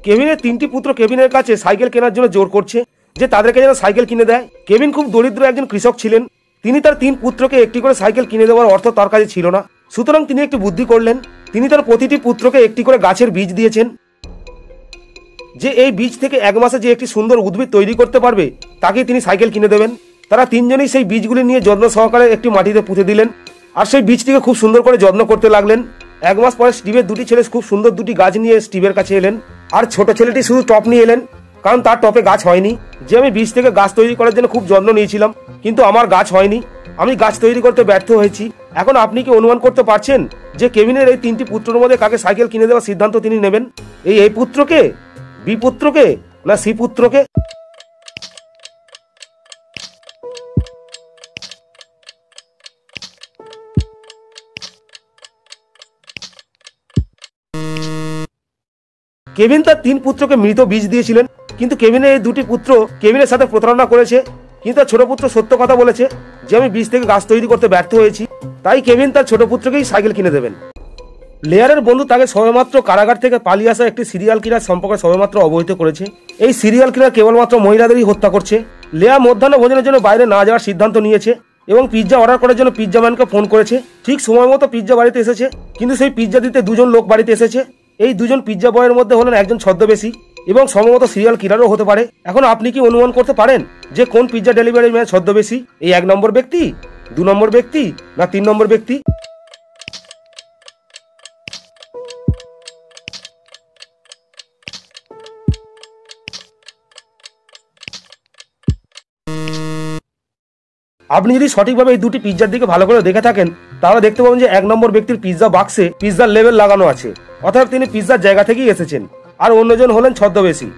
কেভিনের 3টি পুত্র কেভিনের কাছে সাইকেল কেনার জন্য জোর করছে যে তাদেরকে যেন সাইকেল কিনে দেয়। কেভিন খুব দরিদ্র একজন কৃষক ছিলেন। তিনি তার 3 পুত্রকে একটি করে সাইকেল কিনে দেওয়ার অর্থ তার কাছে ছিল না। সুতরাং তিনি একটি বুদ্ধি করলেন। তিনি তার প্রতিটি পুত্রকে একটি করে গাছের বীজ দিয়েছেন, যে এই বীজ থেকে 1 মাসে যে একটি সুন্দর উদ্ভিদ তৈরি করতে পারবে তাকে তিনি সাইকেল কিনে দেবেন। তারা 3 জনই সেই বীজগুলি নিয়ে যত্ন সহকারে একটি মাটিতে পুঁতে দিলেন আর সেই বীজটিকে খুব সুন্দর করে যত্ন করতে লাগলেন। 1 মাস পরে স্টিভের 2টি ছেলে খুব সুন্দর 2টি গাছ নিয়ে স্টিভের কাছে এলেন। আর ছোট ছেলেটি শুধু টপ নিয়ে এলেন, কারণ তার টপে গাছ হয়নি। যে আমি বীজ থেকে গাছ তৈরি করার জন্য খুব যত্ন নিয়েছিলাম, কিন্তু আমার গাছ হয়নি, আমি গাছ তৈরি করতে ব্যর্থ হয়েছি। এখন আপনি কি অনুমান করতে পারছেন যে কেভিনের এই 3টি পুত্রের মধ্যে কাকে সাইকেল কিনে দেওয়ার সিদ্ধান্ত তিনি নেবেন? এই পুত্রকে, বি পুত্রকে, না সি পুত্রকে? কেভিন তার 3 পুত্রকে মৃত বীজ দিয়েছিলেন, কিন্তু কেভিনের এই 2টি পুত্র কেভিনের সাথে প্রতারণা করেছে। কিন্তু তার ছোট পুত্র সত্য কথা বলেছে যে আমি বীজ থেকে গাছ তৈরি করতে ব্যর্থ হয়েছি। তাই কেভিন তার ছোট পুত্রকেই সাইকেল কিনে দেবেন। লেয়ারের বন্ধু তাকে সবেমাত্র কারাগার থেকে পালিয়ে আসা একটি সিরিয়াল কিলার সম্পর্কে সবেমাত্র অবহিত করেছে। এই সিরিয়াল কিলার কেবলমাত্র মহিলাদেরই হত্যা করছে। লেয়া মধ্যাহ্ন ভোজনের জন্য বাইরে না যাওয়ার সিদ্ধান্ত নিয়েছে এবং পিৎজা অর্ডার করার জন্য পিৎজা ম্যানকে ফোন করেছে। ঠিক সময় মতো পিৎজা বাড়িতে এসেছে, কিন্তু সেই পিৎজা দিতে 2 জন লোক বাড়িতে এসেছে। এই 2 জন পিৎজা বয়ের মধ্যে হলেন একজন ছদ্মবেশী এবং সম্ভবত সিরিয়াল কিলারও হতে পারে। এখন আপনি কি অনুমান করতে পারেন যে কোন পিৎজা ডেলিভারি ম্যান ছদ্মবেশী? এই 1 নম্বর ব্যক্তি, 2 নম্বর ব্যক্তি, না 3 নম্বর ব্যক্তি? আপনি যদি সঠিকভাবে এই 2টি পিৎজার দিকে ভালো করে দেখে থাকেন, তাহলে দেখতে পাবেন যে 1 নম্বর ব্যক্তির পিৎজা বাক্সে পিৎজার লেবেল লাগানো আছে, অর্থাৎ তিনি পিৎজার জায়গা থেকেই এসেছেন। আর অন্যজন হলেন ছদ্মবেশী।